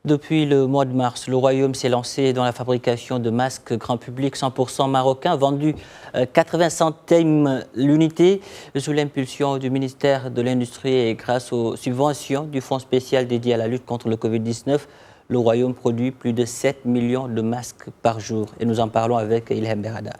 Depuis le mois de mars, le Royaume s'est lancé dans la fabrication de masques grand public 100% marocains, vendus 80 centimes l'unité, sous l'impulsion du ministère de l'Industrie et grâce aux subventions du Fonds spécial dédié à la lutte contre le Covid-19. Le Royaume produit plus de 7 millions de masques par jour. Et nous en parlons avec Ilham Berada.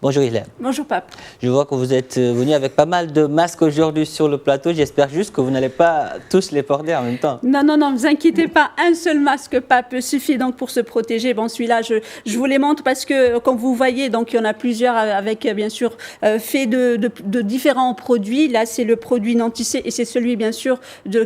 Bonjour Ilham. Bonjour Pape. Je vois que vous êtes venu avec pas mal de masques aujourd'hui sur le plateau. J'espère juste que vous n'allez pas tous les porter en même temps. Non, ne vous inquiétez pas. Un seul masque, Pape, suffit donc pour se protéger. Bon, celui-là, je vous les montre parce que, comme vous voyez, donc il y en a plusieurs avec, bien sûr, fait de différents produits. Là, c'est le produit Nanticé et c'est celui, bien sûr,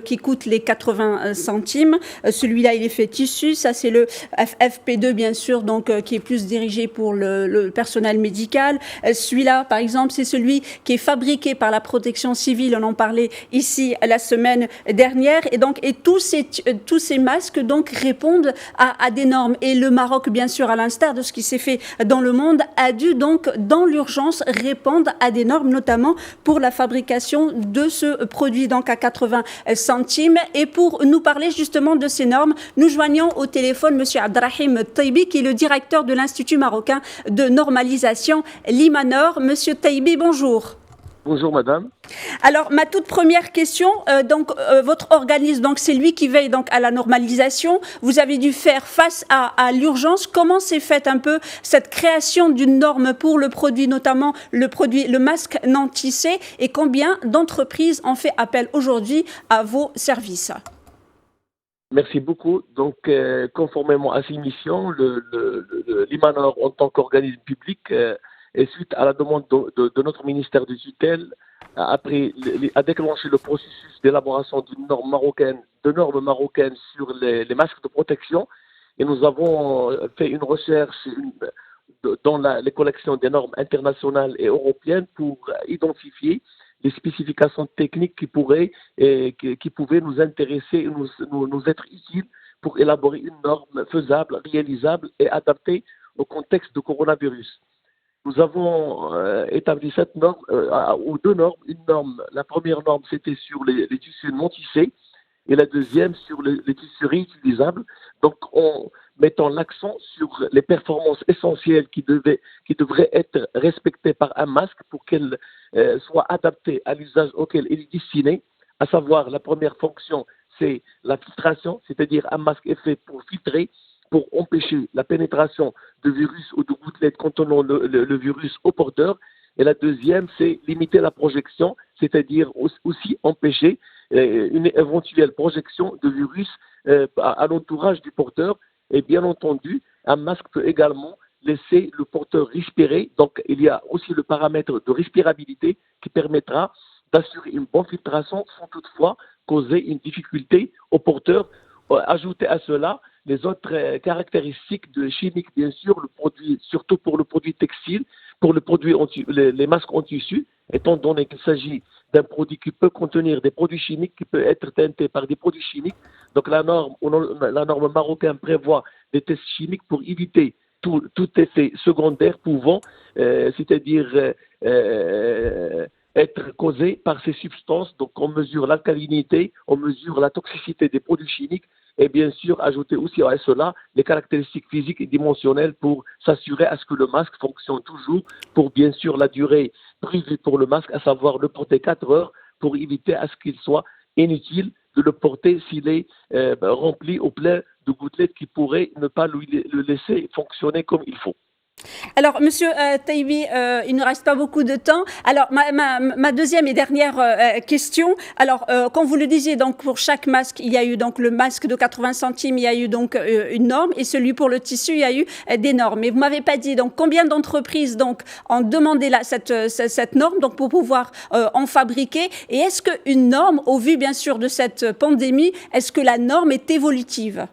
qui coûte les 80 centimes. Celui-là, il est fait tissu. Ça, c'est le FFP2, bien sûr, donc qui est plus dirigé pour le personnel médical. Celui-là, par exemple, c'est celui qui est fabriqué par la protection civile. On en parlait ici la semaine dernière. Et tous ces masques donc répondent à des normes. Et le Maroc, bien sûr, à l'instar de ce qui s'est fait dans le monde, a dû donc, dans l'urgence, répondre à des normes, notamment pour la fabrication de ce produit donc à 80 centimes. Et pour nous parler justement de ces normes, nous joignons au téléphone M. Abdrahim Taibi, qui est le directeur de l'Institut marocain de normalisation, l'IMANOR. Monsieur Taibi, bonjour. Bonjour madame. Alors ma toute première question, votre organisme, donc c'est lui qui veille donc à la normalisation. Vous avez dû faire face à l'urgence. Comment s'est faite un peu cette création d'une norme pour le produit, notamment le masque Nanticé, et combien d'entreprises ont fait appel aujourd'hui à vos services? Merci beaucoup. Donc, conformément à ces missions, l'IMANOR, en tant qu'organisme public, et suite à la demande de notre ministère de tutelle, a déclenché le processus d'élaboration d'une norme marocaine, sur les masques de protection. Et nous avons fait une recherche dans les collections des normes internationales et européennes pour identifier les spécifications techniques qui pouvaient nous intéresser et nous être utiles pour élaborer une norme faisable, réalisable et adaptée au contexte de coronavirus. Nous avons établi cette norme, ou deux normes. La première norme, c'était sur les tissus non tissés, et la deuxième sur les tissus réutilisables. Donc, en mettant l'accent sur les performances essentielles qui devraient être respectées par un masque pour qu'elles soient adaptées à l'usage auquel il est destiné, à savoir la première fonction, c'est la filtration, c'est-à-dire un masque est fait pour filtrer, pour empêcher la pénétration de virus ou de gouttelettes contenant le virus au porteur. Et la deuxième, c'est limiter la projection, c'est-à-dire aussi empêcher une éventuelle projection de virus à l'entourage du porteur. Et bien entendu, un masque peut également laisser le porteur respirer. Donc, il y a aussi le paramètre de respirabilité qui permettra d'assurer une bonne filtration sans toutefois causer une difficulté au porteur. Ajouter à cela les autres caractéristiques chimiques, bien sûr, surtout pour le produit textile, pour les masques en tissu, étant donné qu'il s'agit d'un produit qui peut contenir des produits chimiques, qui peut être teinté par des produits chimiques. Donc la norme marocaine prévoit des tests chimiques pour éviter tout effet secondaire pouvant, c'est-à-dire être causé par ces substances. Donc on mesure l'alcalinité, on mesure la toxicité des produits chimiques, et bien sûr ajouter aussi à cela les caractéristiques physiques et dimensionnelles pour s'assurer à ce que le masque fonctionne toujours pour bien sûr la durée prévue pour le masque, à savoir le porter 4 heures, pour éviter à ce qu'il soit inutile de le porter s'il est rempli au plein de gouttelettes qui pourraient ne pas le laisser fonctionner comme il faut. Alors, Monsieur Taibi, il ne reste pas beaucoup de temps. Alors, ma deuxième et dernière question. Alors, comme vous le disiez, donc pour chaque masque, il y a eu donc le masque de 80 centimes, il y a eu donc une norme, et celui pour le tissu, il y a eu des normes. Mais vous m'avez pas dit donc combien d'entreprises donc ont demandé cette norme donc pour pouvoir en fabriquer. Et est-ce qu'une norme, au vu bien sûr de cette pandémie, est-ce que la norme est évolutive?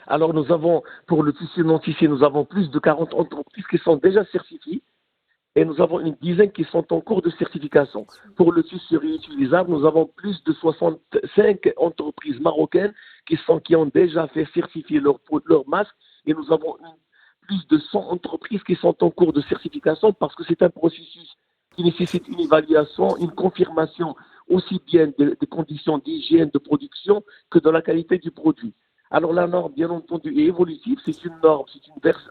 Alors nous avons, pour le tissu non tissé, nous avons plus de 40 entreprises qui sont déjà certifiées et nous avons une dizaine qui sont en cours de certification. Pour le tissu réutilisable, nous avons plus de 65 entreprises marocaines qui ont déjà fait certifier leur masque, et nous avons plus de 100 entreprises qui sont en cours de certification parce que c'est un processus qui nécessite une évaluation, une confirmation aussi bien des conditions d'hygiène de production que de la qualité du produit. Alors la norme, bien entendu, est évolutive. C'est une norme,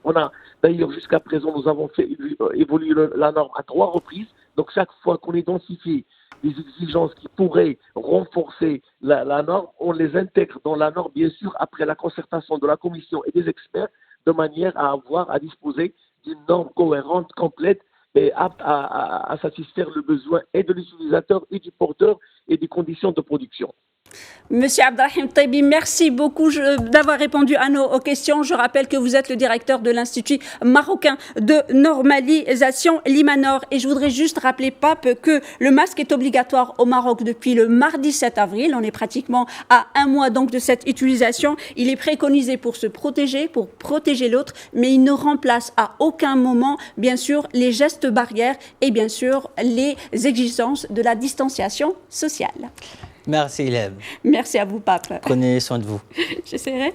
on a d'ailleurs jusqu'à présent, nous avons fait évoluer la norme à 3 reprises. Donc chaque fois qu'on identifie des exigences qui pourraient renforcer la norme, on les intègre dans la norme, bien sûr, après la concertation de la commission et des experts, de manière à disposer d'une norme cohérente, complète et apte à satisfaire le besoin et de l'utilisateur et du porteur et des conditions de production. Monsieur Abdelrahim Taibi, merci beaucoup d'avoir répondu à nos questions. Je rappelle que vous êtes le directeur de l'Institut marocain de normalisation, l'IMANOR. Et je voudrais juste rappeler, Pape, que le masque est obligatoire au Maroc depuis le mardi 7 avril. On est pratiquement à 1 mois donc de cette utilisation. Il est préconisé pour se protéger, pour protéger l'autre, mais il ne remplace à aucun moment, bien sûr, les gestes barrières et bien sûr les exigences de la distanciation sociale. Merci, Hélène. Merci à vous, Pape. Prenez soin de vous. J'essaierai.